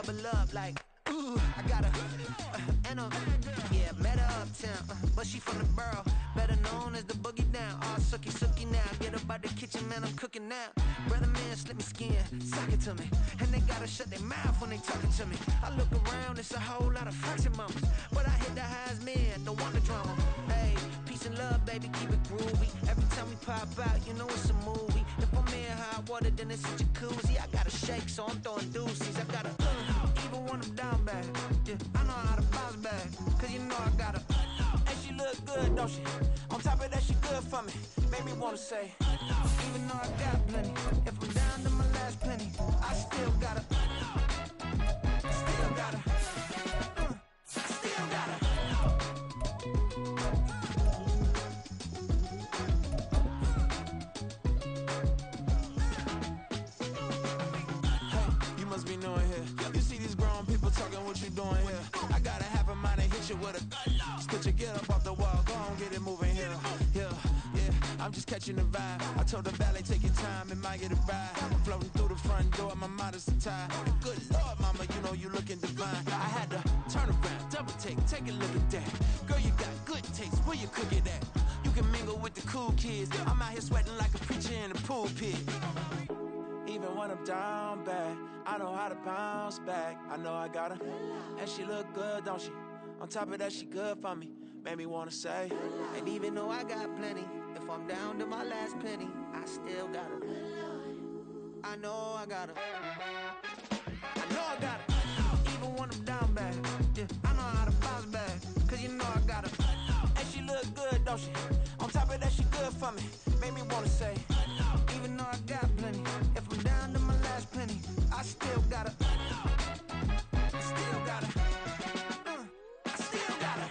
double up like, ooh, I got a, and a, yeah, met her uptown, but she from the borough, better known as the boogie down. All sookie now, get up out the kitchen, man, I'm cooking now. Brother man, slip me skin, suck it to me, and they gotta shut their mouth when they talking to me. I look around, it's a whole lot of fraction mamas, but I hit the highs, man, don't want the drama. Hey, peace and love, baby, keep it groovy. Every time we pop out, you know it's a movie. If I'm in hot water, then it's a jacuzzi. I gotta shake, so I'm throwing deuces. I gotta, even when I'm down bad, yeah, I know how to bounce back, cause you know I gotta, and she look good, don't she? On top of that, she good for me, made me wanna say, even though I got plenty, if I'm down to my last penny, I still gotta, still gotta, still gotta. Hey, you must be knowing here. You see these grown people talking, what you doing here? I gotta have a mind to hit you with a stitch you, get up off the wall, go on, get it moving here. Yeah, I'm just catching the vibe. I told the valet, take your time, it might get a ride. Floating through the front door, my modest attire. Good Lord, mama, you know you looking divine. I had to turn around, double take a look at that. Girl, you got good taste, where you cook it at? You can mingle with the cool kids. I'm out here sweating like a preacher in the pool pit. Even when I'm down bad, I know how to bounce back. I know I gotta, and she look good, don't she? On top of that, she good for me. Made me wanna say, and even though I got plenty, if I'm down to my last penny, I still gotta, I know I gotta, I know I gotta, even when I'm down bad, yeah, I know how to bounce back, cause you know I gotta, and she look good, don't she? On top of that, she good for me. Made me wanna say, even though I got plenty, if I'm down to my last penny, I still gotta, still gotta, I still gotta.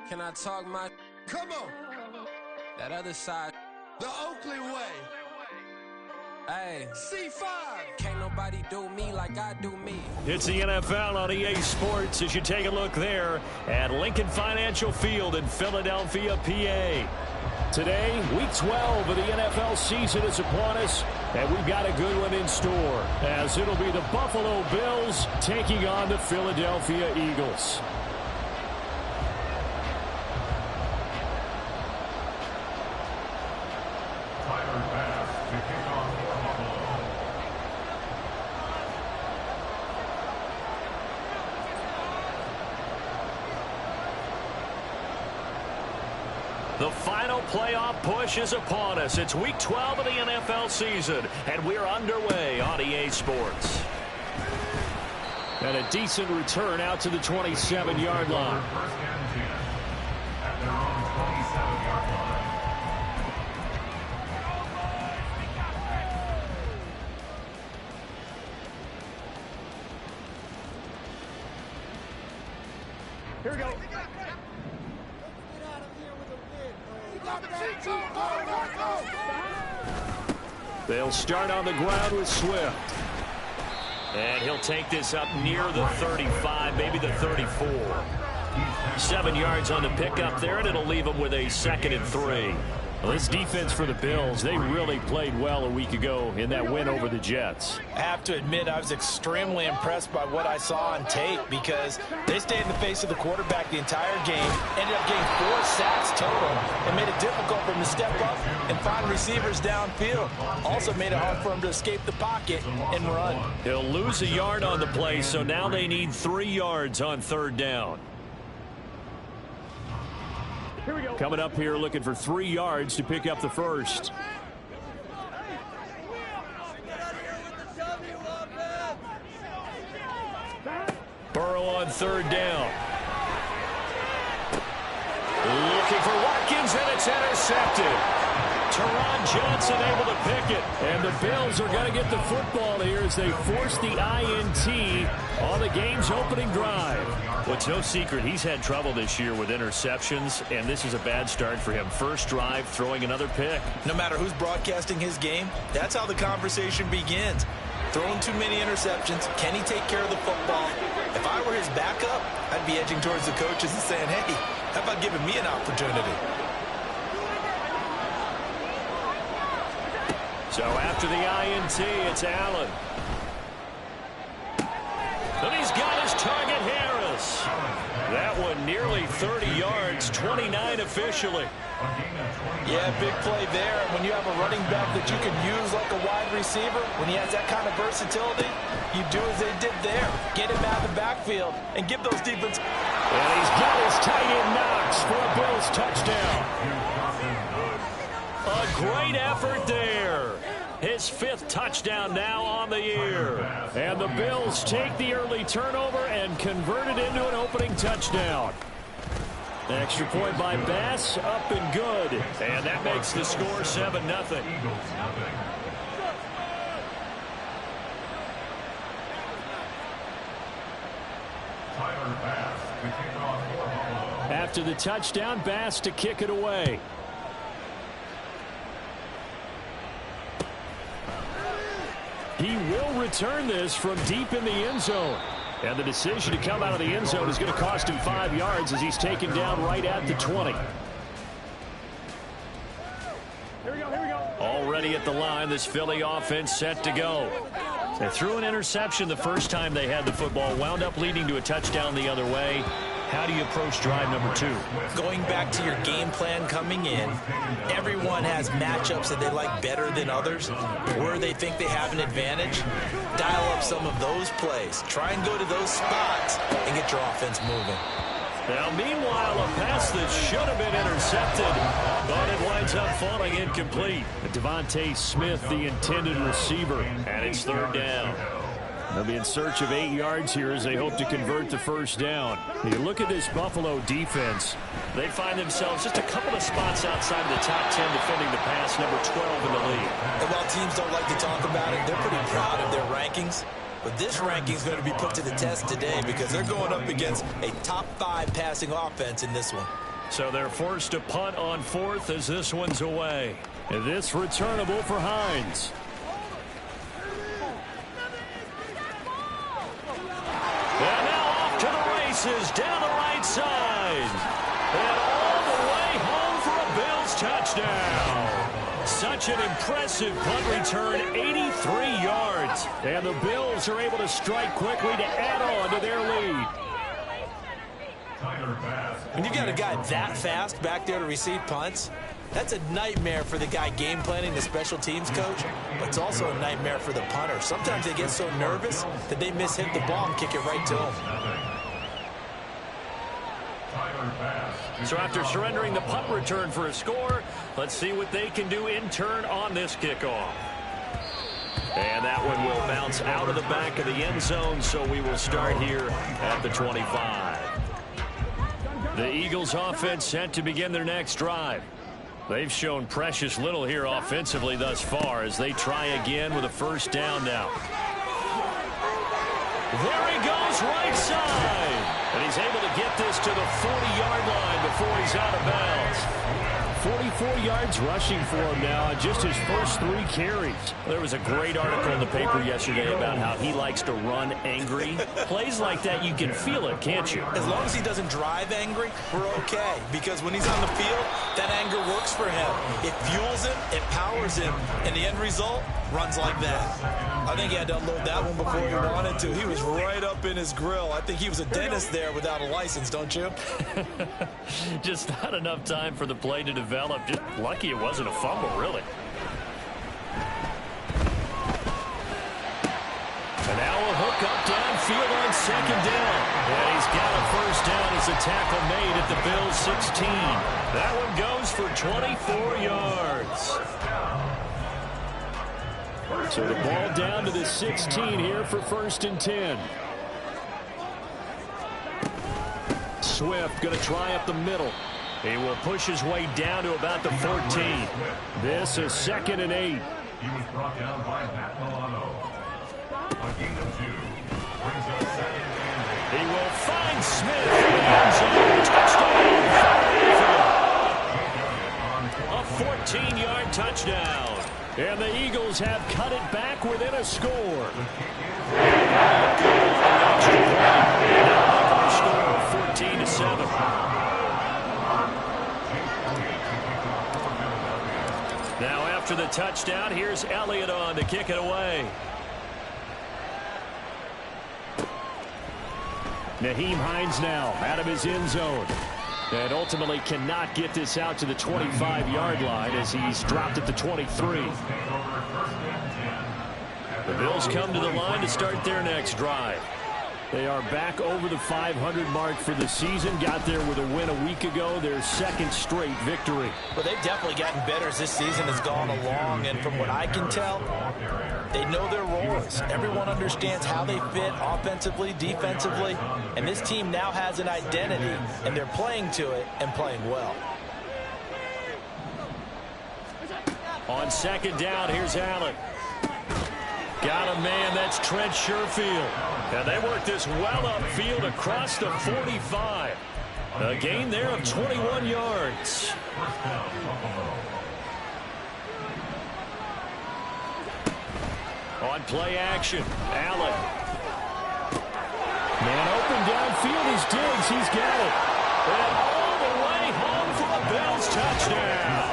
Can I talk my? Come on, That other side. the Oakley way. Hey, C5. can't nobody do me like I do me. It's the NFL on EA Sports as you take a look there at Lincoln Financial Field in Philadelphia, PA. Today, week 12 of the NFL season is upon us, and we've got a good one in store, as it'll be the Buffalo Bills taking on the Philadelphia Eagles. The final playoff push is upon us. It's week 12 of the NFL season, and we're underway on EA Sports. And a decent return out to the 27-yard line. First and 10 at their own 27-yard line. Here we go. They'll start on the ground with Swift. And he'll take this up near the 35, maybe the 34. 7 yards on the pickup there, and it'll leave him with a 2nd and 3. Well, this defense for the Bills, they really played well a week ago in that win over the Jets. I have to admit, I was extremely impressed by what I saw on tape because they stayed in the face of the quarterback the entire game, ended up getting 4 sacks total, and made it difficult for him to step up and find receivers downfield. Also made it hard for him to escape the pocket and run. He'll lose a yard on the play, so now they need 3 yards on 3rd down. Here we go. Coming up here looking for 3 yards to pick up the first. Burrow on 3rd down. Looking for Watkins, and it's intercepted. Teron Johnson able to Pickett. And the Bills are going to get the football here as they force the INT on the game's opening drive. Well, it's no secret he's had trouble this year with interceptions, and this is a bad start for him. First drive, throwing another pick. No matter who's broadcasting his game, that's how the conversation begins. Throwing too many interceptions. Can he take care of the football? If I were his backup, I'd be edging towards the coaches and saying, hey, how about giving me an opportunity? So after the INT, it's Allen. And he's got his target, Harris. That one nearly 30 yards, 29 officially. Yeah, big play there. And when you have a running back that you can use like a wide receiver, when he has that kind of versatility, you do as they did there. Get him out of the backfield and give those defense. And he's got his tight end Knox for a Bills touchdown. A great effort there. His 5th touchdown now on the year. And the Bills take the early turnover and convert it into an opening touchdown. Extra point by Bass, up and good. And that makes the score 7-0. After the touchdown, Bass to kick it away. He will return this from deep in the end zone. And the decision to come out of the end zone is going to cost him 5 yards as he's taken down right at the 20. Here we go. Already at the line, this Philly offense set to go. They threw an interception the first time they had the football, wound up leading to a touchdown the other way. How do you approach drive number 2? Going back to your game plan coming in, everyone has matchups that they like better than others, where they think they have an advantage. Dial up some of those plays. Try and go to those spots and get your offense moving. Now, meanwhile, a pass that should have been intercepted, but it winds up falling incomplete. Devontae Smith, the intended receiver, and it's 3rd down. They'll be in search of 8 yards here as they hope to convert the first down. You look at this Buffalo defense, they find themselves just a couple of spots outside of the top 10 defending the pass, number 12 in the league. And while teams don't like to talk about it, they're pretty proud of their rankings. But this ranking is going to be put to the test today because they're going up against a top 5 passing offense in this one. So they're forced to punt on 4th as this one's away. And this returnable for Hines. And now off to the races down the right side. And all the way home for a Bills touchdown. Such an impressive punt return, 83 yards. And the Bills are able to strike quickly to add on to their lead. When you got a guy that fast back there to receive punts, that's a nightmare for the guy game planning, the special teams coach, but it's also a nightmare for the punter. Sometimes they get so nervous that they mishit the ball and kick it right to them. So after surrendering the punt return for a score, let's see what they can do in turn on this kickoff. And that one will bounce out of the back of the end zone, so we will start here at the 25. The Eagles offense set to begin their next drive. They've shown precious little here offensively thus far as they try again with a first down now. There he goes right side. And he's able to get this to the 40-yard line before he's out of bounds. 44 yards rushing for him now on just his first 3 carries. There was a great article in the paper yesterday about how he likes to run angry. Plays like that, you can feel it, can't you? As long as he doesn't drive angry, we're okay. Because when he's on the field, that anger works for him. It fuels him, it powers him, and the end result runs like that. I think he had to unload that one before he wanted to. He was right up in his grill. I think he was a dentist there without a license, don't you? Just not enough time for the play to develop. Just lucky it wasn't a fumble, really. And now a hook up downfield on 2nd down. And he's got a first down as a tackle made at the Bills' 16. That one goes for 24 yards. So the ball down to the 16 here for 1st and 10. Swift going to try up the middle. He will push his way down to about the 14. This is 2nd and 8. He was brought down by Matt Milano. A gain of 2 brings up 2nd and 8. He will find Smith in the end zone. Touchdown. A 14-yard touchdown. And the Eagles have cut it back within a score. Score 14-7. Now after the touchdown, here's Elliott on to kick it away. Nyheim Hines now out of his end zone. And ultimately cannot get this out to the 25-yard line as he's dropped at the 23. The Bills come to the line to start their next drive. They are back over the 500 mark for the season. Got there with a win a week ago, their second straight victory. Well, they've definitely gotten better as this season has gone along, and from what I can tell, they know their roles. Everyone understands how they fit offensively, defensively, and this team now has an identity, and they're playing to it and playing well. On second down, here's Allen. Got a man, that's Trent Sherfield. And they work this well upfield across the 45. A gain there of 21 yards. On play action, Allen. Man open downfield is Diggs. He's got it. And all the way home for a Bills touchdown.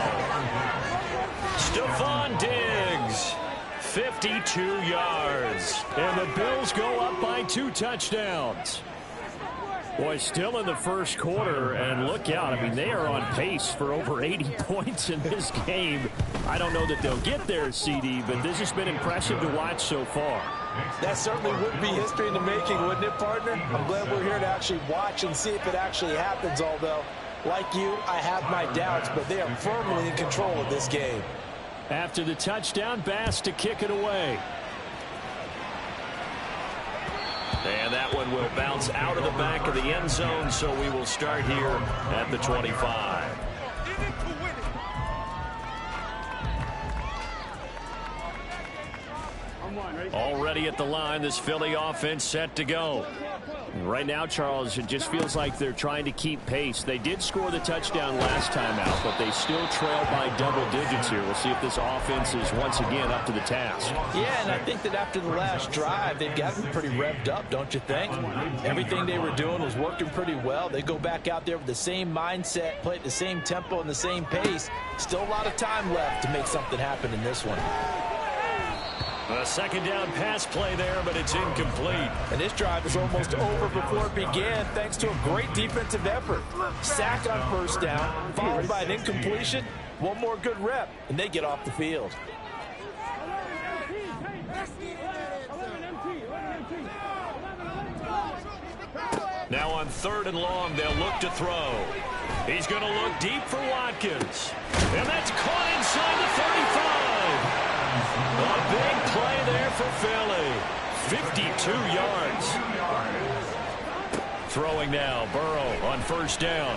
Stephon Diggs. 52 yards. And the Bills go up by 2 touchdowns. Boy, still in the first quarter, and look out. I mean, they are on pace for over 80 points in this game. I don't know that they'll get there, CD, but this has been impressive to watch so far. That certainly would be history in the making, wouldn't it, partner? I'm glad we're here to actually watch and see if it actually happens, although, like you, I have my doubts, but they are firmly in control of this game. After the touchdown, Bass to kick it away. And that one will bounce out of the back of the end zone, so we will start here at the 25. Already at the line, this Philly offense set to go. Right now, Charles, it just feels like they're trying to keep pace. They did score the touchdown last time out, but they still trail by double digits here. We'll see if this offense is once again up to the task. Yeah, and I think that after the last drive, they've gotten pretty revved up, don't you think? Everything they were doing was working pretty well. They go back out there with the same mindset, play at the same tempo and the same pace. Still a lot of time left to make something happen in this one. A second down pass play there, but it's incomplete. And this drive is almost over before it began, thanks to a great defensive effort. Sack on first down, followed by an incompletion. One more good rep, and they get off the field. Now on 3rd and long, they'll look to throw. He's going to look deep for Watkins. And that's caught inside the 35. A big play there for Philly. 52 yards. Throwing now, Burrow on first down.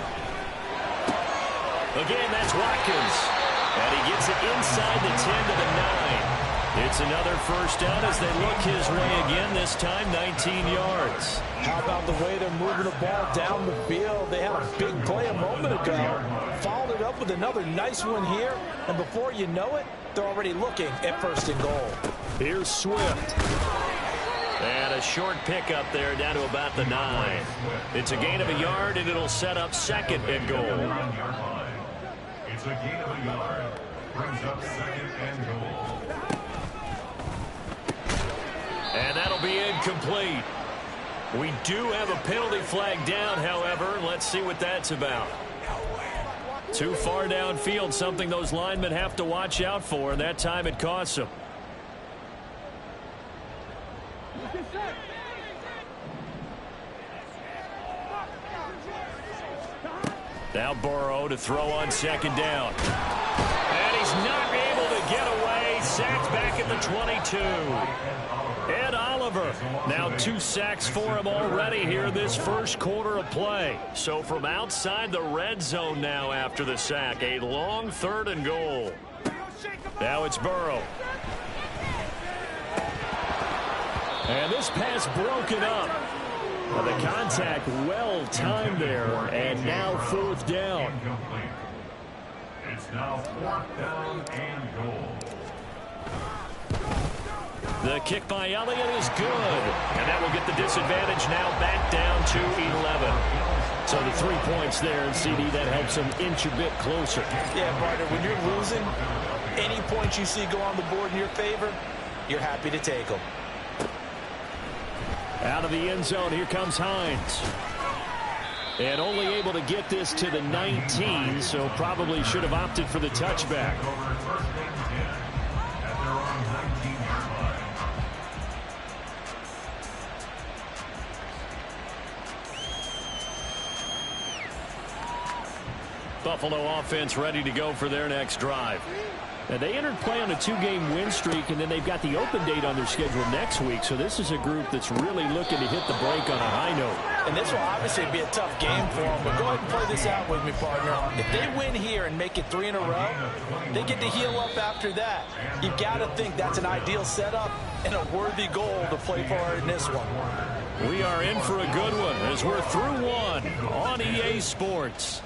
Again, that's Watkins. And he gets it inside the 10 to the 9. It's another first down as they look his way again, this time 19 yards. How about the way they're moving the ball down the field? They had a big play a moment ago. Followed it up with another nice one here. And before you know it, they're already looking at 1st and goal. Here's Swift. And a short pickup there down to about the 9. It's a gain of a yard, and it'll set up 2nd and goal. It's a gain of a yard. Brings up 2nd and goal. And that'll be incomplete. We do have a penalty flag down, however. Let's see what that's about. Too far downfield, something those linemen have to watch out for, and that time it costs them. Now Burrow to throw on 2nd down. And he's not able to get away. Sacked back at the 22. Ed Oliver, now 2 sacks for him already here this first quarter of play. So from outside the red zone now after the sack, a long 3rd and goal. Now it's Burrow. And this pass broken up. Well, the contact well timed there, and now fourth down. It's now 4th down and goal. The kick by Elliott is good, and that will get the disadvantage now back down to 11. So the 3 points there, and CD, that helps them inch a bit closer. Yeah, partner, when you're losing, any points you see go on the board in your favor, you're happy to take them. Out of the end zone, here comes Hines. And only able to get this to the 19, so probably should have opted for the touchback. Buffalo offense ready to go for their next drive. Now, they entered play on a 2-game win streak, and then they've got the open date on their schedule next week. So this is a group that's really looking to hit the break on a high note. And this will obviously be a tough game for them, but go ahead and play this out with me, partner. If they win here and make it 3 in a row, they get to heal up after that. You've got to think that's an ideal setup and a worthy goal to play for in this one. We are in for a good one as we're through one on EA Sports.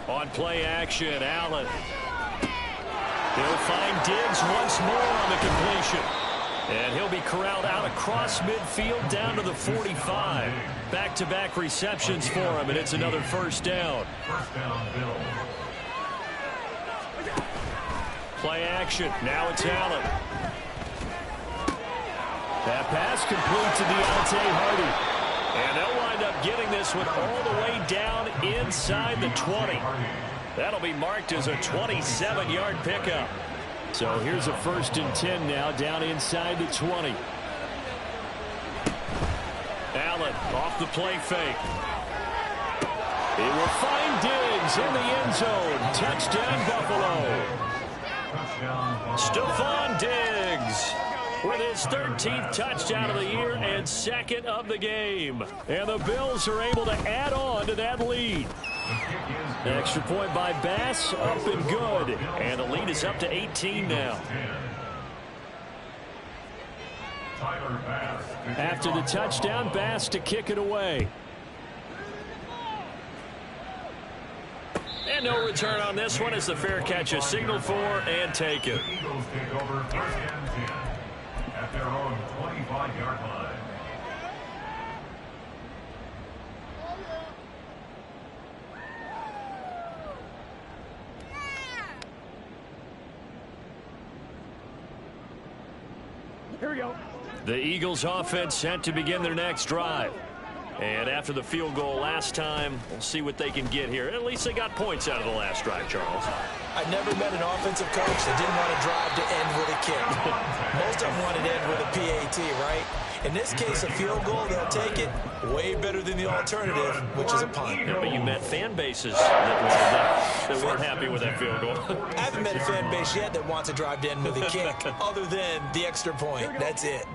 On play action, Allen. He'll find Diggs once more on the completion. And he'll be corralled out across midfield down to the 45. Back-to-back receptions for him, and it's another first down. Play action. Now it's Allen. That pass complete to Deontay Hardy. And they'll wind up getting this one all the way down inside the 20. That'll be marked as a 27-yard pickup. So here's a 1st and 10 now down inside the 20. Allen off the play fake. He will find Diggs in the end zone. Touchdown, Buffalo. Stephon Diggs with his 13th touchdown of the year and 2nd of the game. And the Bills are able to add on to that lead. Extra point by Bass, up and good. And the lead is up to 18 now. After the touchdown, Bass to kick it away. And no return on this one as the fair catch is signaled for and taken. Eagles take over 1st and 10 at their own 25-yard line. Here we go. The Eagles offense set to begin their next drive. And after the field goal last time, we'll see what they can get here. At least they got points out of the last drive, Charles. I never met an offensive coach that didn't want to drive to end with a kick. Most of them wanted to end with a PAT, right? In this case, a field goal, they'll take it. Way better than the alternative, which is a punt. Yeah, but you met fan bases that weren't happy with that field goal. I haven't met a fan base yet that wants to drive to end with a kick, other than the extra point. That's it.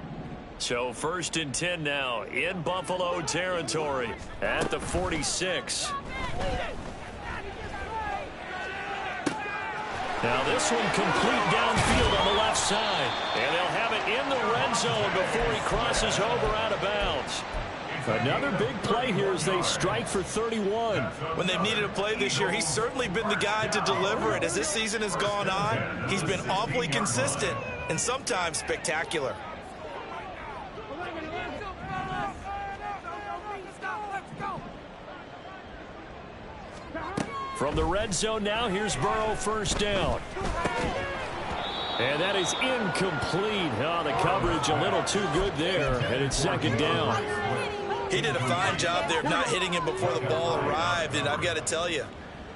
So 1st and 10 now in Buffalo territory at the 46. Now this one complete downfield on the left side. And they'll have it in the red zone before he crosses over out of bounds. Another big play here as they strike for 31. When they've needed a play this year, he's certainly been the guy to deliver it. As this season has gone on, he's been awfully consistent and sometimes spectacular. From the red zone now, here's Burrow, 1st down. And that is incomplete. Oh, the coverage a little too good there, and it's 2nd down. He did a fine job there of not hitting him before the ball arrived, and I've got to tell you,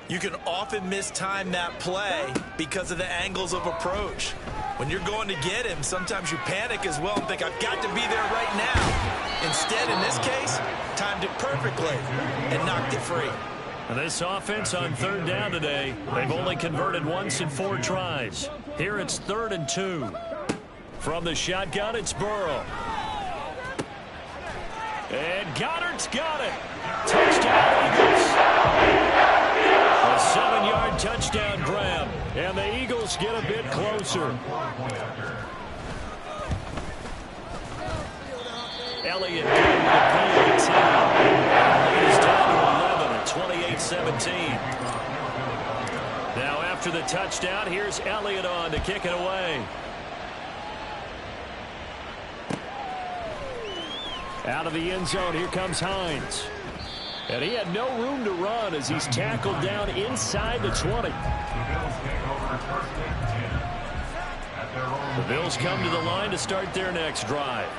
you can often mistime that play because of the angles of approach. When you're going to get him, sometimes you panic as well and think, I've got to be there right now. Instead, in this case, timed it perfectly and knocked it free. And this offense on third down today, they've only converted once in 4 tries. Here it's 3rd and 2. From the shotgun, it's Burrow. And Goddard's got it. Touchdown, Eagles. A 7-yard touchdown grab. And the Eagles get a bit closer. Elliott getting the PAT. He's down to 11 at 28-17. Now after the touchdown, here's Elliott on to kick it away. Out of the end zone, here comes Hines. And he had no room to run as he's tackled down inside the 20. The Bills come to the line to start their next drive.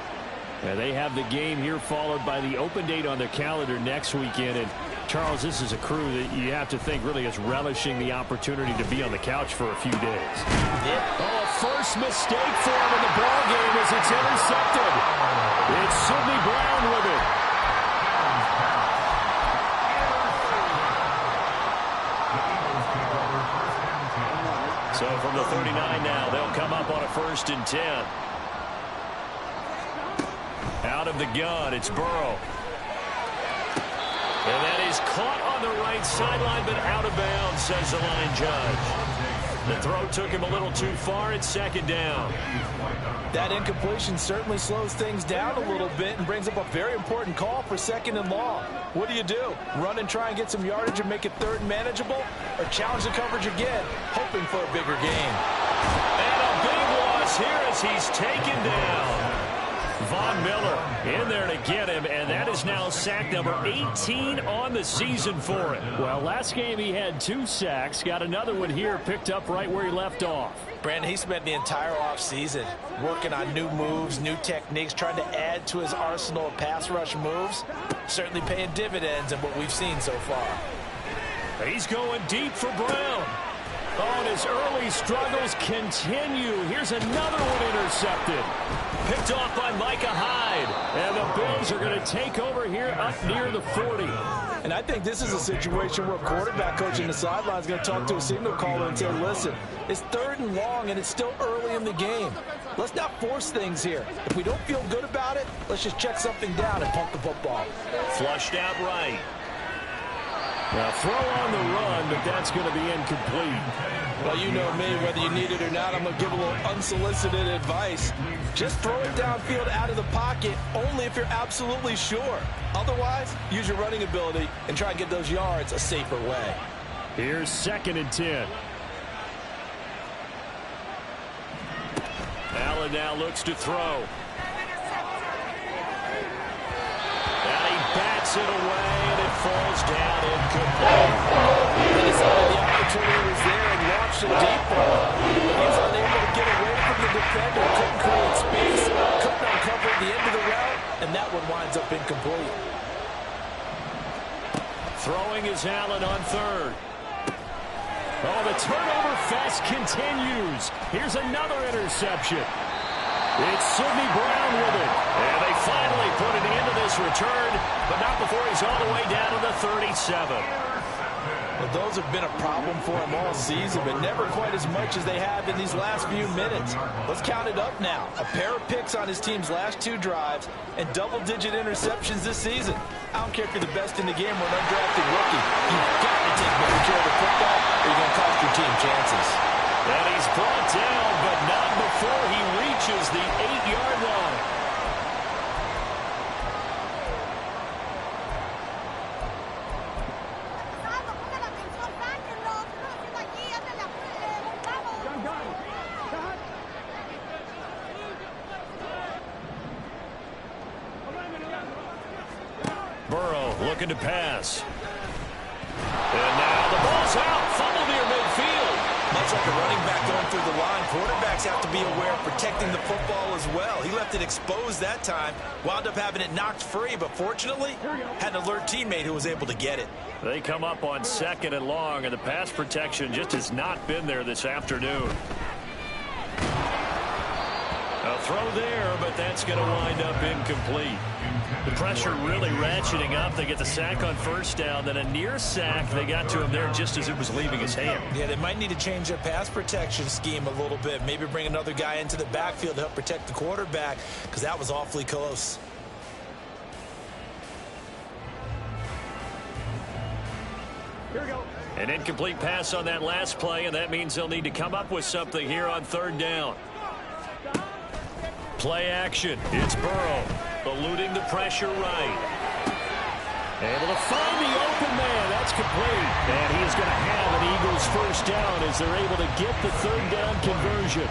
And they have the game here followed by the open date on their calendar next weekend. And Charles, this is a crew that you have to think really is relishing the opportunity to be on the couch for a few days. Yeah. Oh, first mistake for him in the ball game as it's intercepted. It's Sidney Brown with it. So from the 39 now, they'll come up on a 1st and 10. Out of the gun, it's Burrow. And that is caught on the right sideline, but out of bounds, says the line judge. The throw took him a little too far. It's 2nd down. That incompletion certainly slows things down a little bit and brings up a very important call for 2nd and long. What do? Run and try and get some yardage and make it 3rd and manageable? Or challenge the coverage again, hoping for a bigger gain? And a big loss here as he's taken down. Von Miller in there to get him, and that is now sack number 18 on the season for him. Well, last game he had 2 sacks. Got another one here picked up right where he left off. Brandon, he spent the entire offseason working on new moves, new techniques, trying to add to his arsenal of pass rush moves. Certainly paying dividends in what we've seen so far. He's going deep for Brown. Oh, and his early struggles continue. Here's another one intercepted. Picked off by Micah Hyde. And the Bills are going to take over here up near the 40. And I think this is a situation where a quarterback coach in the sideline is going to talk to a signal caller and say, listen, it's 3rd and long and it's still early in the game. Let's not force things here. If we don't feel good about it, let's just check something down and pump the football. Flushed out right. Now throw on the run, but that's going to be incomplete. Well, you know me, whether you need it or not, I'm going to give a little unsolicited advice. Just throw it downfield out of the pocket, only if you're absolutely sure. Otherwise, use your running ability and try and get those yards a safer way. Here's 2nd and 10. Allen now looks to throw. And he bats it away, and it falls down incomplete. He decided the opportunity was there and launched a deep ball. But he was unable to get away from the defender, couldn't create space, couldn't uncover the end of the route, and that one winds up incomplete. Throwing is Allen on 3rd. Oh, the turnover fest continues. Here's another interception. It's Sidney Brown with it. And they finally put an end to this return, but not before he's all the way down to the 37. Well, those have been a problem for him all season, but never quite as much as they have in these last few minutes. Let's count it up now. A pair of picks on his team's last 2 drives and double-digit interceptions this season. I don't care if you're the best in the game or an undrafted rookie. You've got to take better care of the football or you're going to cost your team chances. And he's brought down, but not before he reaches the 8-yard line. Burrow looking to pass. And now the ball's out. Fumble near midfield. Much like a running back going through the line, quarterbacks have to be aware of protecting the football as well. He left it exposed that time, wound up having it knocked free, but fortunately had an alert teammate who was able to get it. They come up on 2nd and long, and the pass protection just has not been there this afternoon. A throw there, but that's going to wind up incomplete. The pressure really ratcheting up. They get the sack on first down, then a near sack. They got to him there just as it was leaving his hand. Yeah, they might need to change their pass protection scheme a little bit. Maybe bring another guy into the backfield to help protect the quarterback, because that was awfully close. Here we go. An incomplete pass on that last play, and that means they'll need to come up with something here on third down. Play action. It's Burrow eluding the pressure right. Able to find the open man. That's complete. And he is going to have an Eagles first down as they're able to get the third down conversion.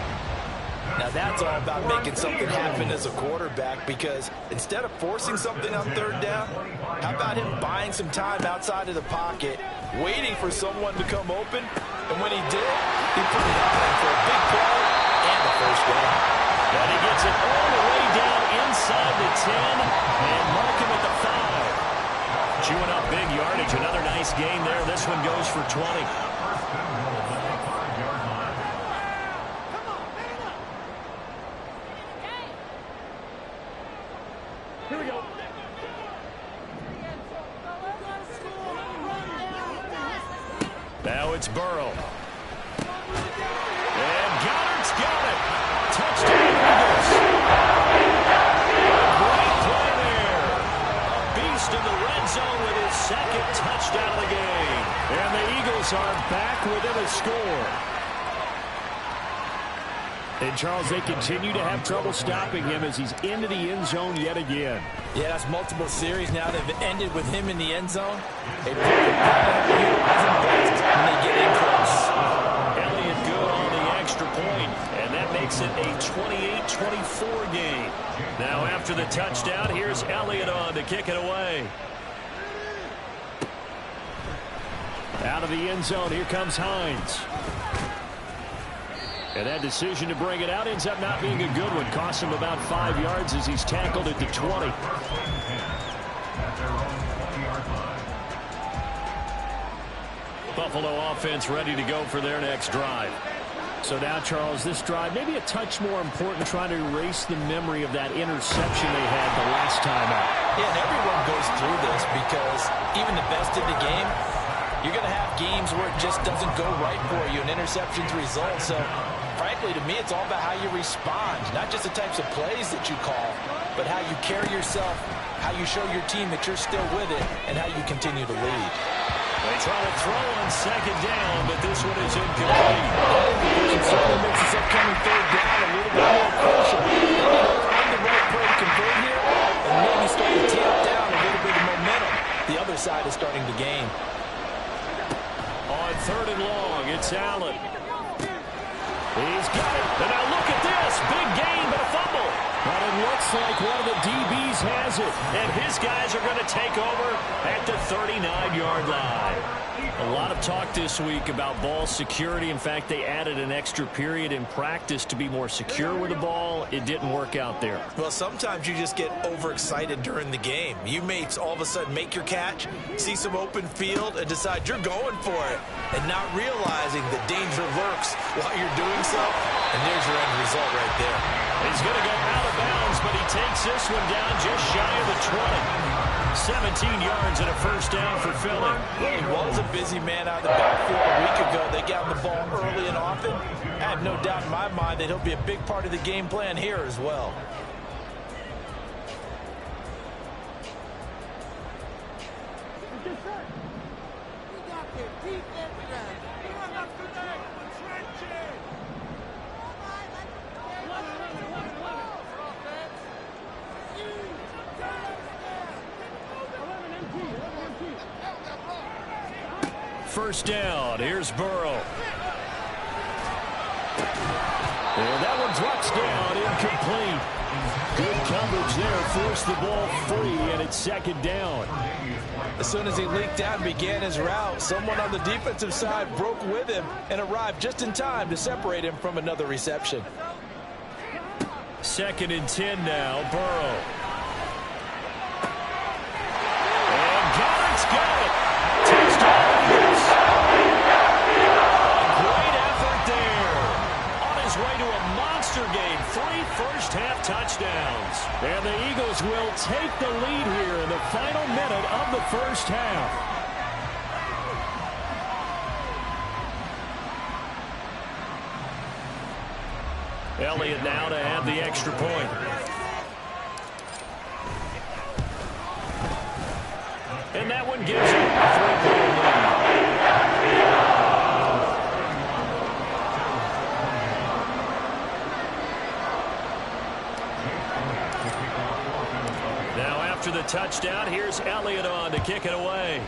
Now that's all about making something happen as a quarterback, because instead of forcing something on third down, how about him buying some time outside of the pocket, waiting for someone to come open, and when he did, he put it on for a big play and a first down. And he gets it all the way down inside the 10 and mark him at the 5. Chewing up big yardage. Another nice gain there. This one goes for 20. Here we go. Now it's Burrow. And Goddard's got it. Touchdown Eagles. Great play there. A beast in the red zone with his second touchdown of the game. And the Eagles are back within a score. And, Charles, they continue to have trouble stopping him as he's into the end zone yet again. Yeah, that's multiple series now. They've ended with him in the end zone. They put the best when they get in close. Elliott good on the extra point, and that makes it a 28-24 game. Now after the touchdown, here's Elliott on to kick it away. Out of the end zone, here comes Hines. And that decision to bring it out ends up not being a good one. Costs him about 5 yards as he's tackled at the 20. Buffalo offense ready to go for their next drive. So now, Charles, this drive maybe a touch more important, trying to erase the memory of that interception they had the last time out. Yeah, and everyone goes through this, because even the best in the game, you're going to have games where it just doesn't go right for you, and interceptions result. So, frankly, to me, it's all about how you respond, not just the types of plays that you call, but how you carry yourself, how you show your team that you're still with it, and how you continue to lead. They try to throw on second down, but this one is incomplete. It certainly makes this upcoming third down a little bit more crucial. Find the right play to convert here, and maybe start to tamp down a little bit of momentum. The other side is starting to gain. On third and long, it's Allen. He's got it. And now look at this. Big gain, but a fumble. But it looks like one of the DBs has it. And his guys are going to take over at the 39-yard line. A lot of talk this week about ball security. In fact, they added an extra period in practice to be more secure with the ball. It didn't work out there. Well, sometimes you just get overexcited during the game. You may all of a sudden make your catch, see some open field, and decide you're going for it, and not realizing the danger lurks while you're doing so. And there's your end result right there. He's going to go out of bounds, but he takes this one down just shy of the 20. 17 yards and a first down for Philly. Well, he was a busy man out of the backfield a week ago. They got the ball early and often. I have no doubt in my mind that he'll be a big part of the game plan here as well. First down. Here's Burrow. And that one drops down, incomplete. Good coverage there, forced the ball free, and it's second down. As soon as he leaked out and began his route, someone on the defensive side broke with him and arrived just in time to separate him from another reception. Second and 10 now, Burrow. And Goddard's got it. Touchdown. Great effort there. On his way to a monster game. 3 first take the lead here in the final minute of the first half. Elliott now to have the extra point. And that one gives him a 3-point lead. Now after the touchdown, here's Elliott on to kick it away.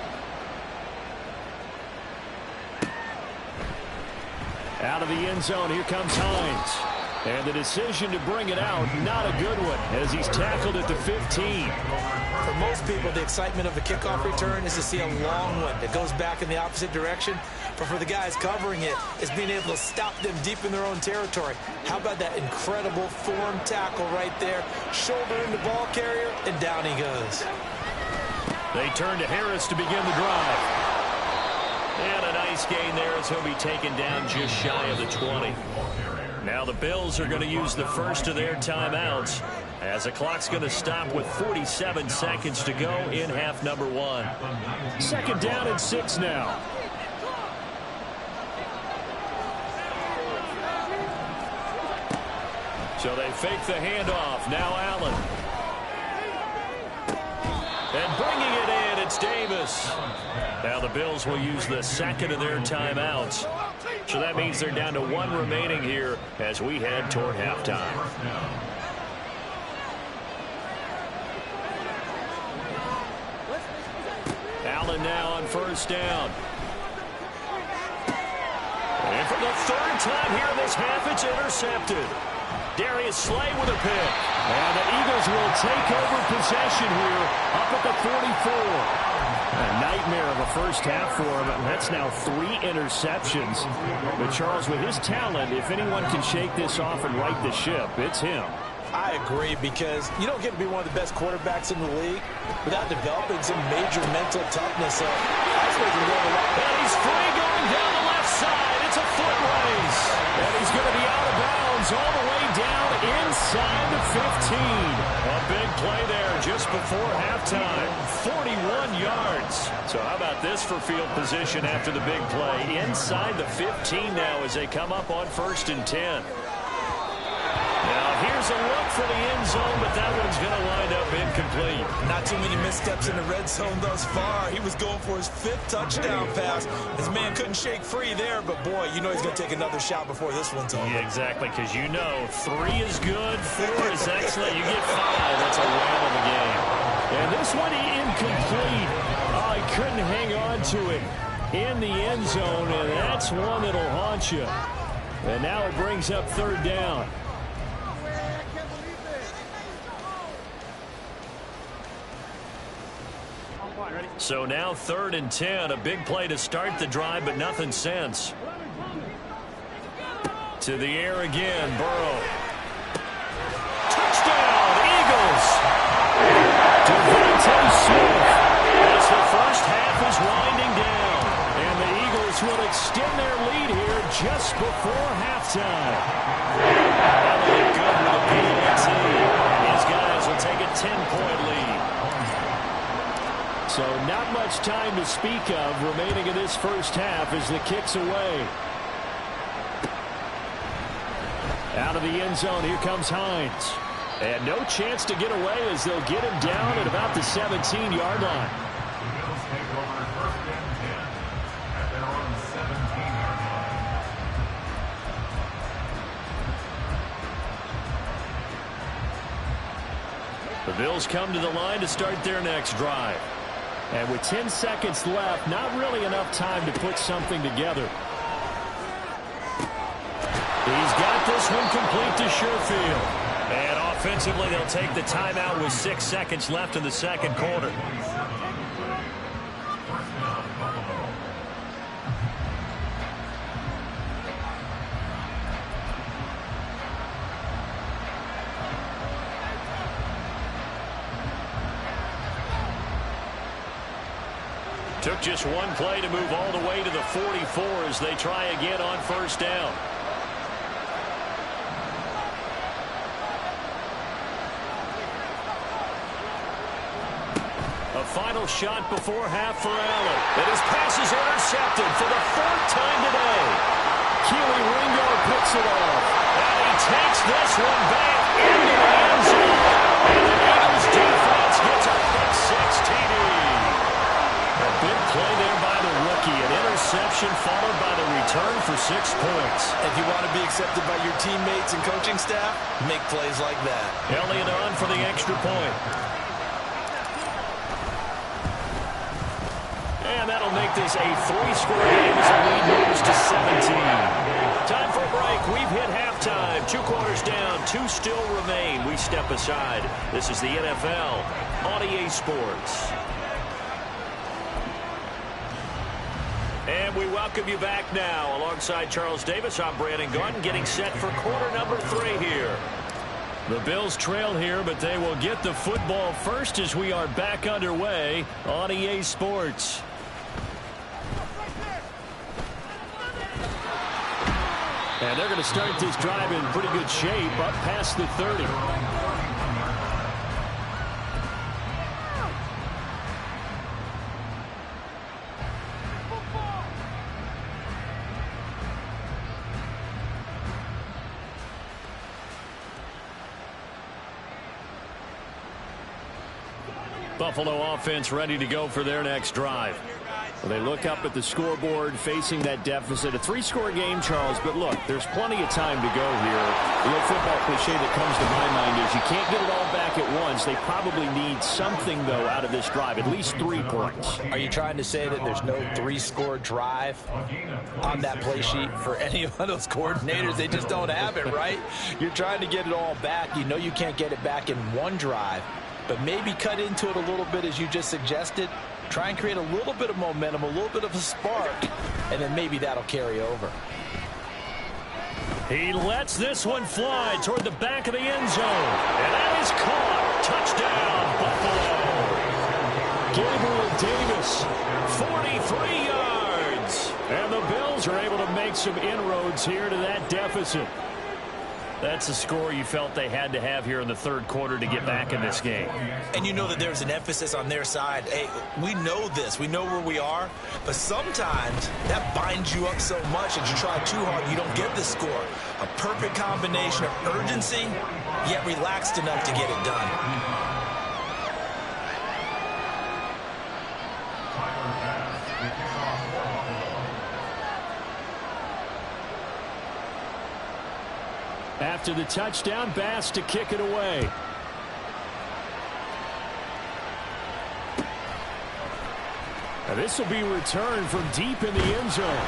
Out of the end zone, here comes Hines. And the decision to bring it out, not a good one, as he's tackled at the 15. For most people, the excitement of the kickoff return is to see a long one that goes back in the opposite direction. But for the guys covering it, is being able to stop them deep in their own territory. How about that incredible form tackle right there? Shoulder in the ball carrier, and down he goes. They turn to Harris to begin the drive. And a nice gain there as he'll be taken down just shy of the 20. Now the Bills are going to use the first of their timeouts as the clock's going to stop with 47 seconds to go in half number 1. 2nd down and 6 now. So they fake the handoff. Now Allen. And bringing it in, it's Davis. Now the Bills will use the second of their timeouts. So that means they're down to 1 remaining here as we head toward halftime. Allen now on 1st down. And for the 3rd time here in this half, it's intercepted. Darius Slay with a pick. And the Eagles will take over possession here up at the 44. A nightmare of a first half for him. That's now 3 interceptions. But Charles, with his talent, if anyone can shake this off and right the ship, it's him. I agree, because you don't get to be one of the best quarterbacks in the league without developing some major mental toughness. And he's free going down the left side. It's a foot race. And he's going to be out of bounds all the way down inside the 15. A big play there just before halftime. 41 yards. So how about this for field position after the big play? Inside the 15 now as they come up on 1st and 10. Now here's a look for the end zone, but that one's going to wind up incomplete. Not too many missteps in the red zone thus far. He was going for his 5th touchdown pass. His man couldn't shake free there, but boy, you know he's going to take another shot before this one's over. Yeah, exactly, because you know 3 is good, 4 is excellent. You get 5, that's a whale of a game. And this one incomplete. Oh, he couldn't hang on to it in the end zone, and that's one that'll haunt you. And now it brings up 3rd down. So now 3rd and 10, a big play to start the drive, but nothing since. To the air again, Burrow. Touchdown, Eagles! DeVonta Smith as the first half is winding down. And the Eagles will extend their lead here just before halftime. Elliott good with a PAT. These guys will take a 10-point lead. So not much time to speak of remaining in this first half as the kick's away. Out of the end zone, here comes Hines. And no chance to get away as they'll get him down at about the 17-yard line. The Bills take over 1st and 10 at their own 17-yard line. The Bills come to the line to start their next drive. And with 10 seconds left, not really enough time to put something together. He's got this one complete to Sherfield. And offensively, they'll take the timeout with 6 seconds left in the 2nd quarter. Took just one play to move all the way to the 44 as they try again on 1st down. final shot before half for Allen. And his pass is intercepted for the fourth time today. Keely Ringo picks it off. And he takes this one back into the end zone. And the Eagles defense gets a pick six TD. A big play there by the rookie. An interception followed by the return for 6 points. If you want to be accepted by your teammates and coaching staff, make plays like that. Elliott on for the extra point. And that'll make this a 3-score game as the lead moves to 17. Time for a break. We've hit halftime. 2 quarters down. 2 still remain. We step aside. This is the NFL on EA Sports. And we welcome you back now. Alongside Charles Davis, I'm Brandon Gaudin, getting set for quarter number 3 here. The Bills trail here, but they will get the football first as we are back underway on EA Sports. And they're going to start this drive in pretty good shape, up past the 30. Buffalo offense ready to go for their next drive. Well, they look up at the scoreboard facing that deficit. A 3-score game, Charles, but look, there's plenty of time to go here. The old football cliche that comes to my mind is you can't get it all back at once. They probably need something, though, out of this drive, at least 3 points. Are you trying to say that there's no 3-score drive on that play sheet for any of those coordinators? They just don't have it, right? You're trying to get it all back. You know you can't get it back in one drive, but maybe cut into it a little bit as you just suggested. Try and create a little bit of momentum, a little bit of a spark, and then maybe that'll carry over. He lets this one fly toward the back of the end zone. And that is caught. Touchdown, Buffalo. Gabriel Davis, 43 yards. And the Bills are able to make some inroads here to that deficit. That's the score you felt they had to have here in the third quarter to get back in this game. And you know that there's an emphasis on their side. Hey, we know this. We know where we are. But sometimes that binds you up so much that you try too hard, you don't get the score. A perfect combination of urgency, yet relaxed enough to get it done. After the touchdown, Bass to kick it away. Now this will be returned from deep in the end zone.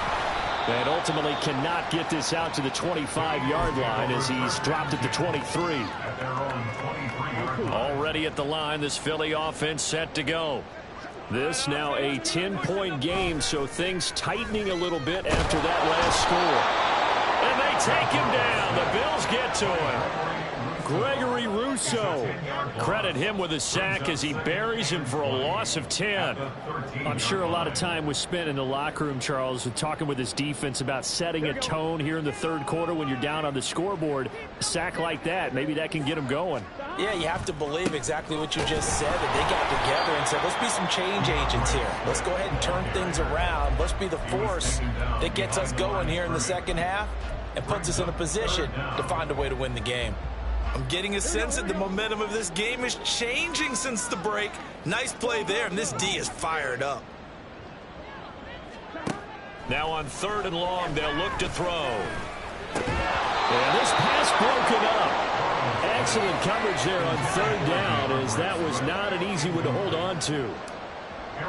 And ultimately cannot get this out to the 25-yard line as he's dropped at the 23. Already at the line, this Philly offense set to go. This now a 10-point game, so things tightening a little bit after that last score. And they take him down. The Bills get to him. Gregory Rousseau. Credit him with a sack as he buries him for a loss of 10. I'm sure a lot of time was spent in the locker room, Charles, with talking with his defense about setting a tone here in the third quarter when you're down on the scoreboard. A sack like that, maybe that can get him going. Yeah, you have to believe exactly what you just said, that they got together and said, let's be some change agents here. Let's go ahead and turn things around. Let's be the force that gets us going here in the second half and puts us in a position to find a way to win the game. I'm getting a sense that the momentum of this game is changing since the break. Nice play there, and this D is fired up. Now on 3rd and long, they'll look to throw. And this pass broken up. Excellent coverage there on 3rd down, as that was not an easy one to hold on to.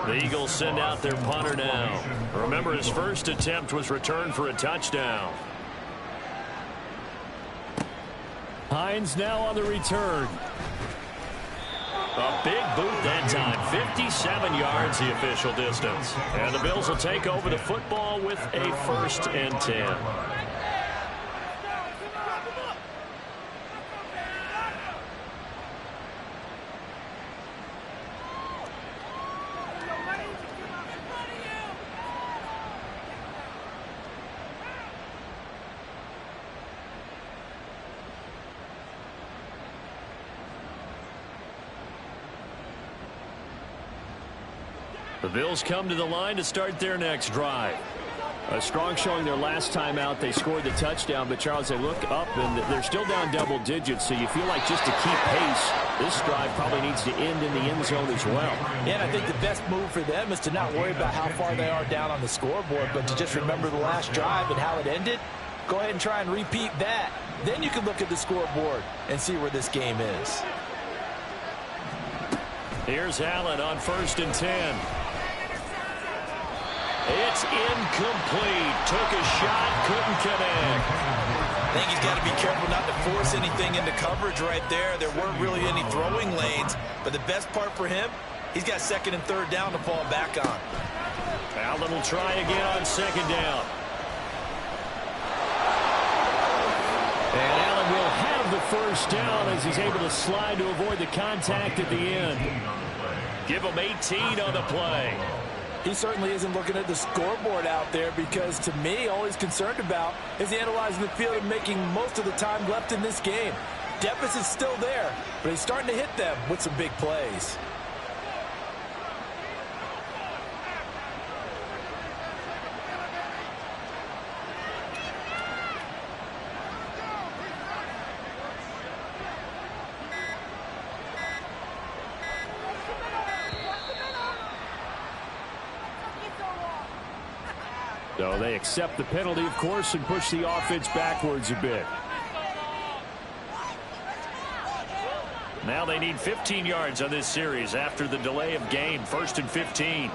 The Eagles send out their punter now. Remember, his first attempt was returned for a touchdown. Hines now on the return. A big boot that time. 57 yards the official distance. And the Bills will take over the football with a 1st and 10. The Bills come to the line to start their next drive. A strong showing their last time out. They scored the touchdown, but Charles, they look up and they're still down double digits, so you feel like just to keep pace, this drive probably needs to end in the end zone as well. Yeah, and I think the best move for them is to not worry about how far they are down on the scoreboard, but to just remember the last drive and how it ended. Go ahead and try and repeat that. Then you can look at the scoreboard and see where this game is. Here's Allen on 1st and 10. It's incomplete. Took a shot, couldn't connect. I think he's got to be careful not to force anything into coverage right there. There weren't really any throwing lanes, but the best part for him, he's got 2nd and 3rd down to fall back on. Allen will try again on 2nd down. And Allen will have the 1st down as he's able to slide to avoid the contact at the end. Give him 18 on the play. He certainly isn't looking at the scoreboard out there because, to me, all he's concerned about is analyzing the field and making most of the time left in this game. Deficit's still there, but he's starting to hit them with some big plays. So they accept the penalty, of course, and push the offense backwards a bit. Now they need 15 yards on this series after the delay of game. 1st and 15.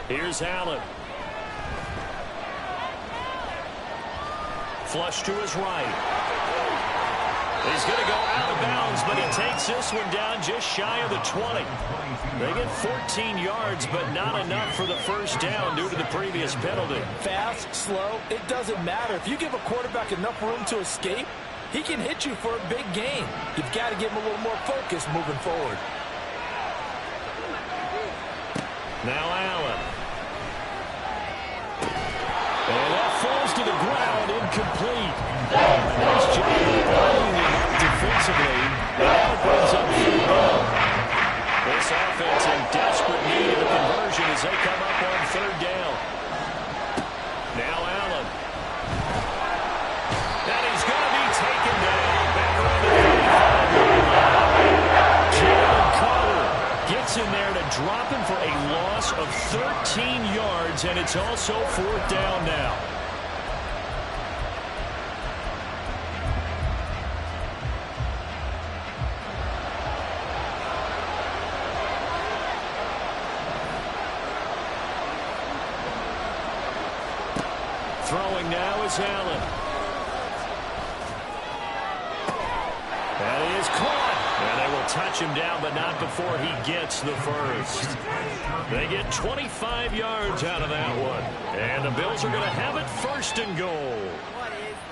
Here's Allen. Flush to his right. He's going to go out of bounds, but he takes this one down just shy of the 20. They get 14 yards, but not enough for the 1st down due to the previous penalty. Fast, slow, it doesn't matter. If you give a quarterback enough room to escape, he can hit you for a big gain. You've got to give him a little more focus moving forward. Now Allen. And that falls to the ground, incomplete. Nice job playing him up defensively. And now it brings up 3rd down. This offense in desperate need of a conversion as they come up on 3rd down. Now Allen. And he's going to be taken down. Back around the 35. Jalen Carter gets in there to drop him for a loss of 13 yards, and it's also 4th down now. Throwing now is Allen. That is caught. And they will touch him down, but not before he gets the 1st. They get 25 yards out of that one. And the Bills are going to have it 1st and goal.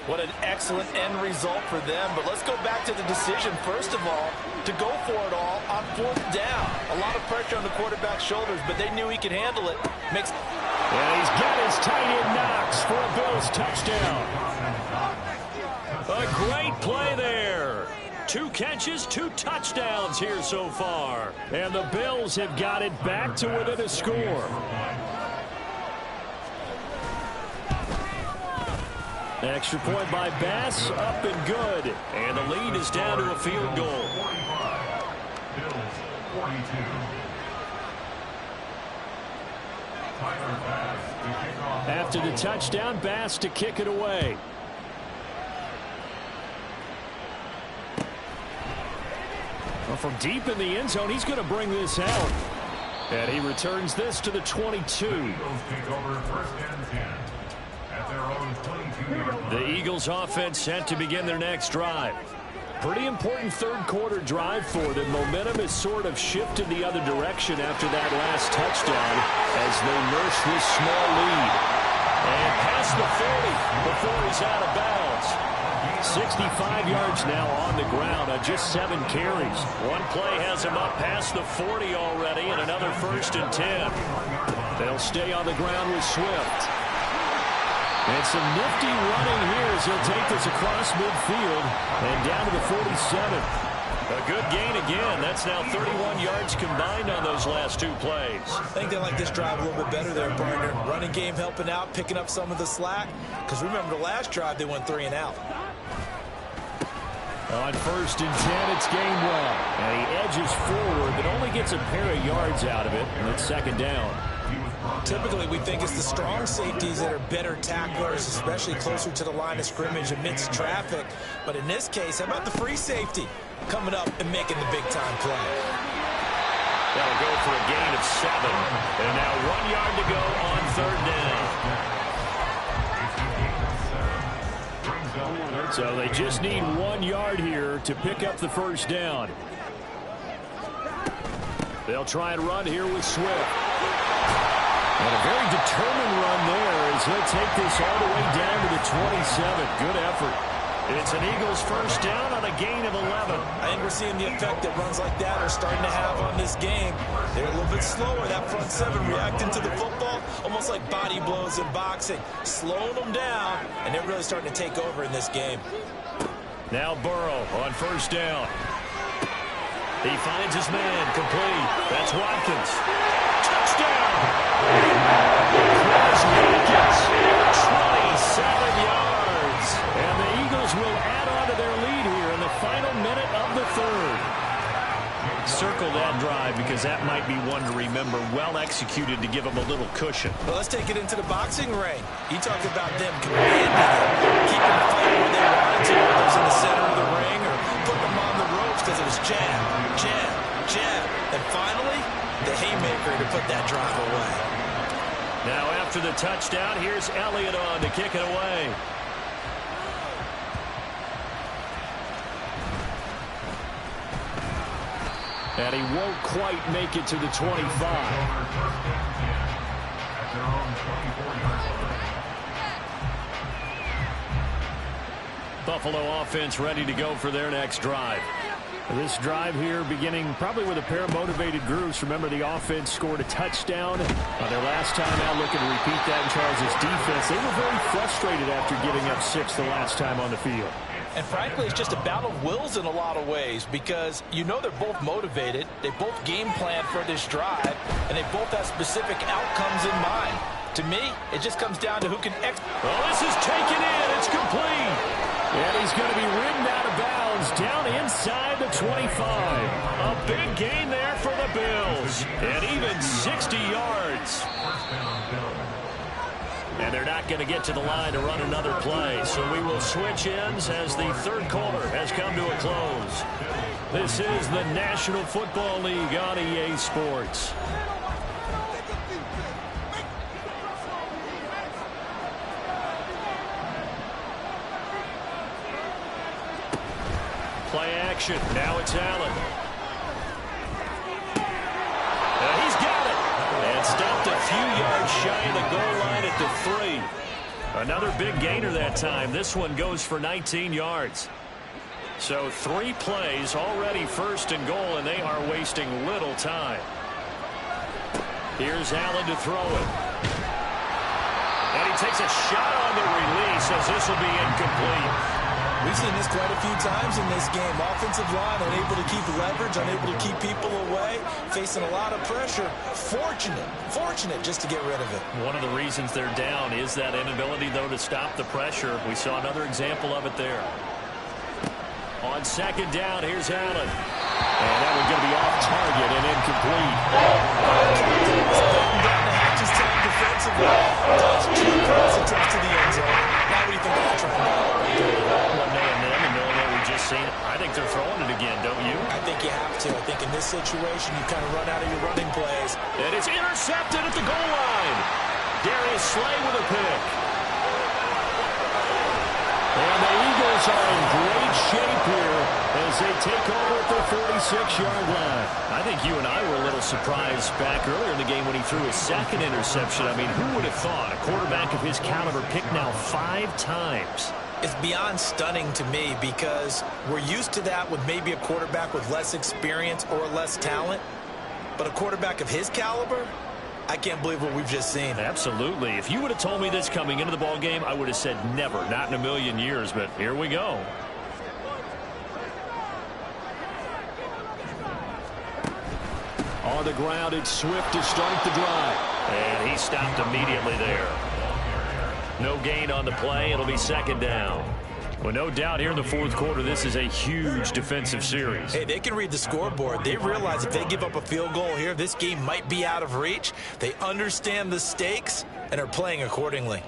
What an excellent end result for them. But let's go back to the decision, first of all, to go for it all on 4th down. A lot of pressure on the quarterback's shoulders, but they knew he could handle it. And he's got his tight end Knox for a Bills touchdown. A great play there. 2 catches, 2 touchdowns here so far. And the Bills have got it back to within a score. Extra point by Bass, up and good. And the lead is down to a field goal. Bills 42. After the touchdown, Bass to kick it away. Well, from deep in the end zone, he's going to bring this out. And he returns this to the 22. Eagles take over 1st and 10 at their own 22-yard line. The Eagles offense set to begin their next drive. Pretty important 3rd quarter drive for them. Momentum has sort of shifted the other direction after that last touchdown as they nurse this small lead. And past the 40 before he's out of bounds. 65 yards now on the ground on just 7 carries. One play has him up past the 40 already, and another 1st and 10. They'll stay on the ground with Swift. And some nifty running here as he'll take this across midfield and down to the 47. A good gain again. That's now 31 yards combined on those last two plays. I think they like this drive a little bit better there, partner. Running game helping out, picking up some of the slack. Because remember the last drive, they went 3 and out. On 1st and 10, it's Gainwell. And he edges forward, but only gets a pair of yards out of it. And it's 2nd down. Typically, we think it's the strong safeties that are better tacklers, especially closer to the line of scrimmage amidst traffic. But in this case, how about the free safety coming up and making the big-time play? That'll go for a gain of 7. And now 1 yard to go on 3rd down. So they just need 1 yard here to pick up the 1st down. They'll try and run here with Swift. And a very determined run there as he'll take this all the way down to the 27. Good effort. It's an Eagles 1st down on a gain of 11. I think we're seeing the effect that runs like that are starting to have on this game. They're a little bit slower. That front 7 reacting to the football, almost like body blows in boxing. Slowing them down, and they're really starting to take over in this game. Now Burrow on 1st down. He finds his man, complete. That's Watkins. Touchdown! Chris Watkins, 27 yards. And the Eagles will add on to their lead here in the final minute of the 3rd. Circle that drive because that might be one to remember. Well executed to give them a little cushion. Well, let's take it into the boxing ring. You talk about them commanding it, keeping the fight where they wanted to, whether it was in the center of the ring or putting them on the ropes because it was jab, jab, jab. And finally, the haymaker to put that drive away. Now after the touchdown, here's Elliott on to kick it away. And he won't quite make it to the 25. Buffalo offense ready to go for their next drive. This drive here beginning probably with a pair of motivated groups. Remember, the offense scored a touchdown on their last time out. Looking to repeat that in Charles' defense. They were very frustrated after giving up 6 the last time on the field. And frankly, it's just a battle of wills in a lot of ways because you know they're both motivated. They both game plan for this drive, and they both have specific outcomes in mind. To me, it just comes down to who can Well, this is taken in. It's complete. And he's going to be ridden out of bounds down inside the 25. A big gain there for the Bills. And even 60 yards. And they're not going to get to the line to run another play. So we will switch ends as the 3rd quarter has come to a close. This is the National Football League on EA Sports. Play action. Now it's Allen. He's got it. And stopped a few yards shy of the goal line at the 3. Another big gainer that time. This one goes for 19 yards. So 3 plays already 1st and goal, and they are wasting little time. Here's Allen to throw it. And he takes a shot on the release as this will be incomplete. We've seen this quite a few times in this game. Offensive line unable to keep leverage, unable to keep people away, facing a lot of pressure. Fortunate just to get rid of it. One of the reasons they're down is that inability, though, to stop the pressure. We saw another example of it there. On 2nd down, here's Allen. And that one's going to be off target and incomplete. Down the hatches time defensively. Does 2 pass attempts to the end zone. Now what do you think they're trying to do? One man then, and knowing what we just seen, I think they're throwing it again, don't you? I think you have to. I think in this situation, you kind of run out of your running plays. And it's intercepted at the goal line. Darius Slay with a pick. And the Eagles are in great shape here as they take over at the 46-yard line. I think you and I were a little surprised back earlier in the game when he threw his 2nd interception. I mean, who would have thought a quarterback of his caliber picked now 5 times? It's beyond stunning to me because we're used to that with maybe a quarterback with less experience or less talent. But a quarterback of his caliber, I can't believe what we've just seen. Absolutely. If you would have told me this coming into the ball game, I would have said never, not in a million years, but here we go. On the ground, it's Swift to start the drive. And he stopped immediately there. No gain on the play. It'll be second down. Well, no doubt here in the fourth quarter, this is a huge defensive series. Hey, they can read the scoreboard. They realize if they give up a field goal here, this game might be out of reach. They understand the stakes and are playing accordingly.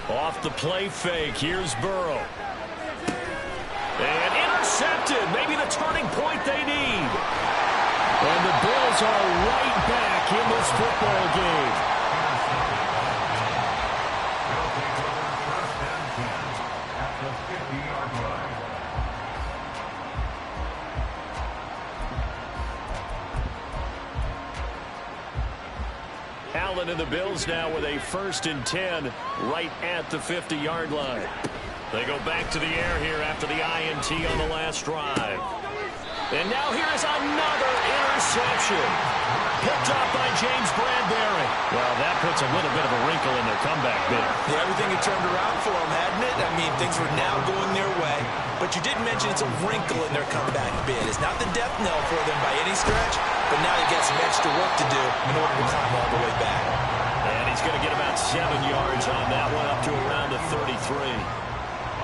Off the play fake, here's Burrow. And intercepted, maybe the turning point they need. And the Bills are right back in this football game. Allen and the Bills now with a 1st and 10 right at the 50-yard line. They go back to the air here after the INT on the last drive. And now here is another interception. Picked up by James Bradbury. Well, that puts a little bit of a wrinkle in their comeback bid. Yeah, everything had turned around for them, hadn't it? I mean, things were now going their way. But you did mention it's a wrinkle in their comeback bid. It's not the death knell for them by any stretch, but now they've got some extra work to do in order to climb all the way back. And he's going to get about 7 yards on that one, up to around the 33.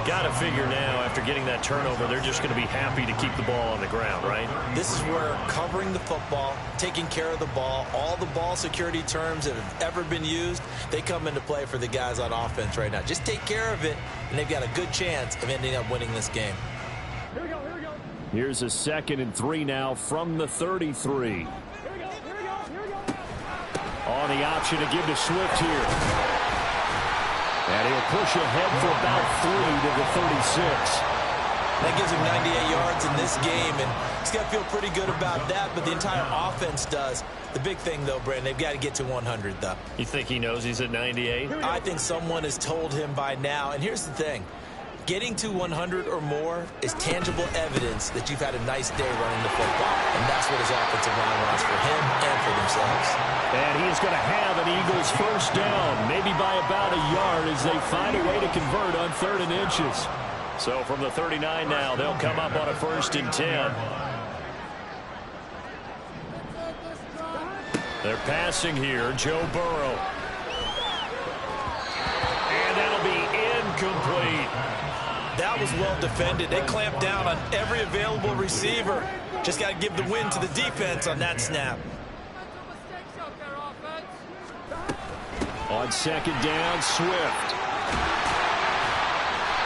Got to figure now, after getting that turnover, they're just going to be happy to keep the ball on the ground, right? This is where covering the football, taking care of the ball, all the ball security terms that have ever been used, they come into play for the guys on offense right now. Just take care of it, and they've got a good chance of ending up winning this game. Here we go, here we go. Here's a 2nd and 3 now from the 33. Here we go, here we go, here we go. On the option to give to Swift here. And he'll push ahead for about 3 to the 36. That gives him 98 yards in this game, and he's got to feel pretty good about that, but the entire offense does. The big thing, though, Brandon, they've got to get to 100, though. You think he knows he's at 98? I think someone has told him by now, and here's the thing. Getting to 100 or more is tangible evidence that you've had a nice day running the football, and that's what his offensive line wants for him and for themselves. And he is going to have an Eagles 1st down, maybe by about a yard as they find a way to convert on 3rd and inches. So from the 39 now, they'll come up on a 1st and 10. They're passing here, Joe Burrow. And that'll be incomplete. That was well defended. They clamped down on every available receiver. Just got to give the win to the defense on that snap. On 2nd down, Swift.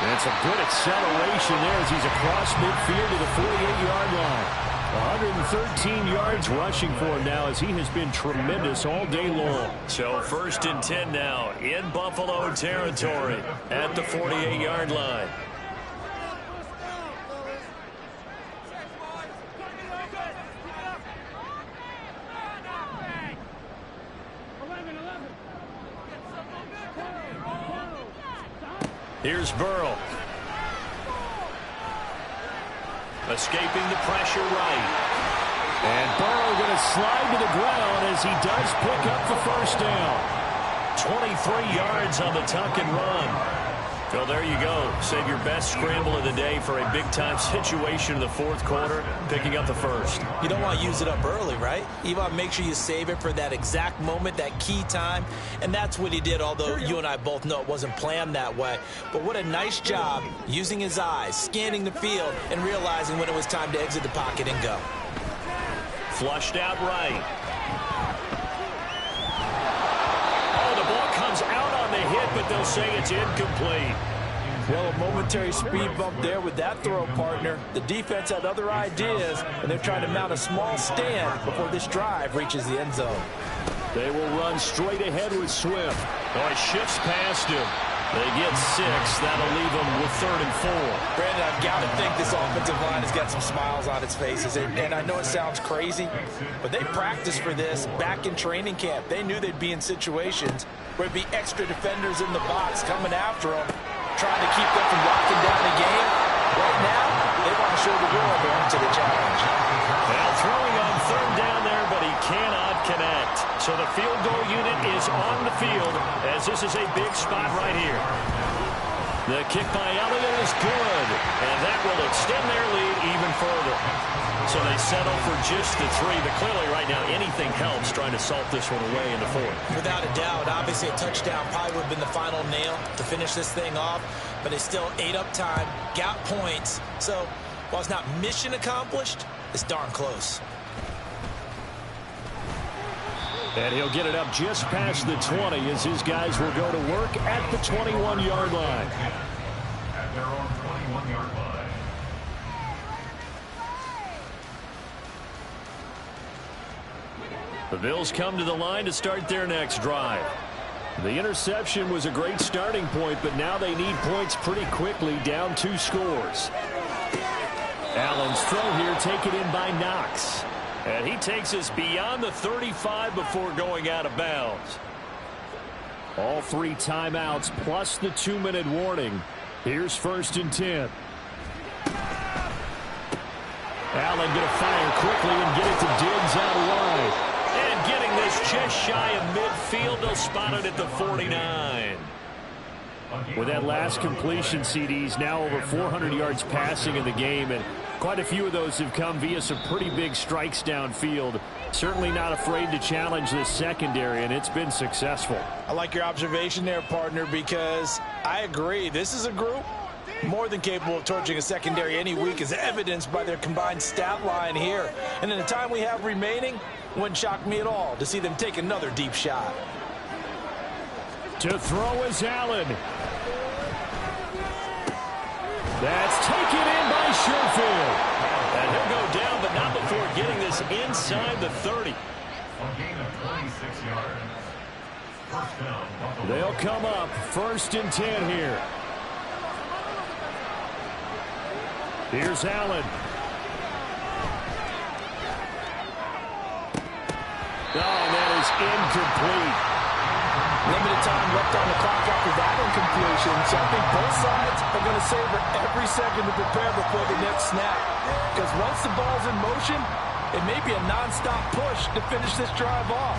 And some good acceleration there as he's across midfield to the 48-yard line. 113 yards rushing for him now as he has been tremendous all day long. So 1st and 10 now in Buffalo territory at the 48-yard line. Here's Burrow. Escaping the pressure right. And Burrow going to slide to the ground as he does pick up the 1st down. 23 yards on the tuck and run. Well, there you go. Save your best scramble of the day for a big-time situation in the 4th quarter, picking up the 1st. You don't want to use it up early, right? You want to make sure you save it for that exact moment, that key time. And that's what he did, although you and I both know it wasn't planned that way. But what a nice job using his eyes, scanning the field, and realizing when it was time to exit the pocket and go. Flushed out right. Oh, the ball comes out on the hit, but they'll say it's incomplete. Well, a momentary speed bump there with that throw, partner. The defense had other ideas, and they're trying to mount a small stand before this drive reaches the end zone. They will run straight ahead with Swift. Oh, he shifts past him. They get 6. That'll leave them with 3rd and 4. Brandon, I've got to think this offensive line has got some smiles on its faces. And I know it sounds crazy, but they practiced for this back in training camp. They knew they'd be in situations where it'd be extra defenders in the box coming after them, trying to keep them from locking down the game. Right now, they want to show the world they're up to the challenge. Now throwing on 3rd field goal unit is on the field as this is a big spot right here. The kick by Elliott is good, and that will extend their lead even further. So they settle for just the 3, but clearly right now anything helps trying to salt this one away in the 4th. Without a doubt, obviously a touchdown probably would have been the final nail to finish this thing off, but they still ate up time, got points. So while it's not mission accomplished, it's darn close. And he'll get it up just past the 20 as his guys will go to work at the 21-yard line. At their own 21-yard line. The Bills come to the line to start their next drive. The interception was a great starting point, but now they need points pretty quickly, down 2 scores. Allen's throw here taken in by Knox. And he takes us beyond the 35 before going out of bounds. All 3 timeouts plus the 2-minute warning. Here's 1st and 10. Allen going to fire quickly and get it to Diggs out wide. And getting this just shy of midfield, they'll spot it at the 49. With that last completion, CD's now over 400 yards passing in the game, and quite a few of those have come via some pretty big strikes downfield. Certainly not afraid to challenge this secondary, and it's been successful. I like your observation there, partner, because I agree. This is a group more than capable of torching a secondary any week, as evidenced by their combined stat line here. And in the time we have remaining, wouldn't shock me at all to see them take another deep shot. To throw is Allen. That's taken in by Sherfield. And he'll go down, but not before getting this inside the 30. A gain of 26 yards. First down, Buffalo. They'll come up 1st and 10 here. Here's Allen. Oh, and that is incomplete. Limited time left on the clock after that incompletion, so I think both sides are going to savor every second to prepare before the next snap. Because once the ball's in motion, it may be a non-stop push to finish this drive off.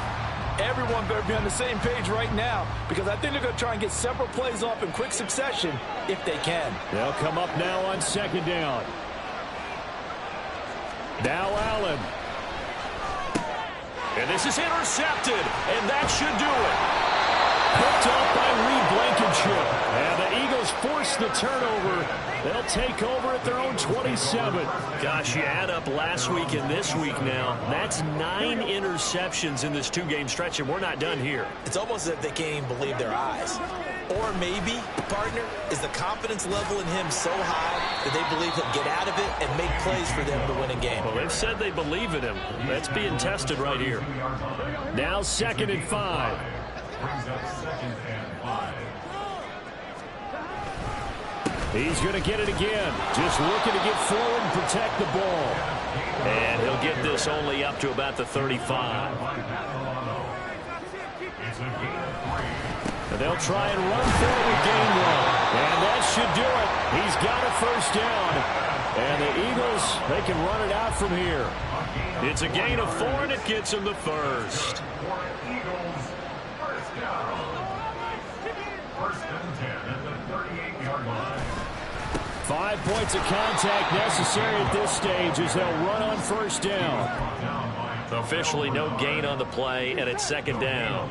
Everyone better be on the same page right now, because I think they're going to try and get several plays off in quick succession if they can. They'll come up now on 2nd down. Now Allen. And this is intercepted, and that should do it. Picked up by Reed Blankenship. And the Eagles force the turnover. They'll take over at their own 27. Gosh, you add up last week and this week now. That's 9 interceptions in this 2-game stretch, and we're not done here. It's almost as if they can't even believe their eyes. Or maybe, partner, is the confidence level in him so high that they believe he'll get out of it and make plays for them to win a game. Well, they've said they believe in him. That's being tested right here. Now 2nd and 5. Brings up 2nd and 5. He's going to get it again. Just looking to get forward and protect the ball. And he'll get this only up to about the 35. It's a gain of 3. And they'll try and run for it with gain 1. And that should do it. He's got a 1st down. And the Eagles, they can run it out from here. It's a gain of 4, and it gets them the 1st. For Eagles, first down. 1st and 10 at the 38-yard line. 5 points of contact necessary at this stage as they'll run on 1st down. Officially no gain on the play, and it's 2nd down.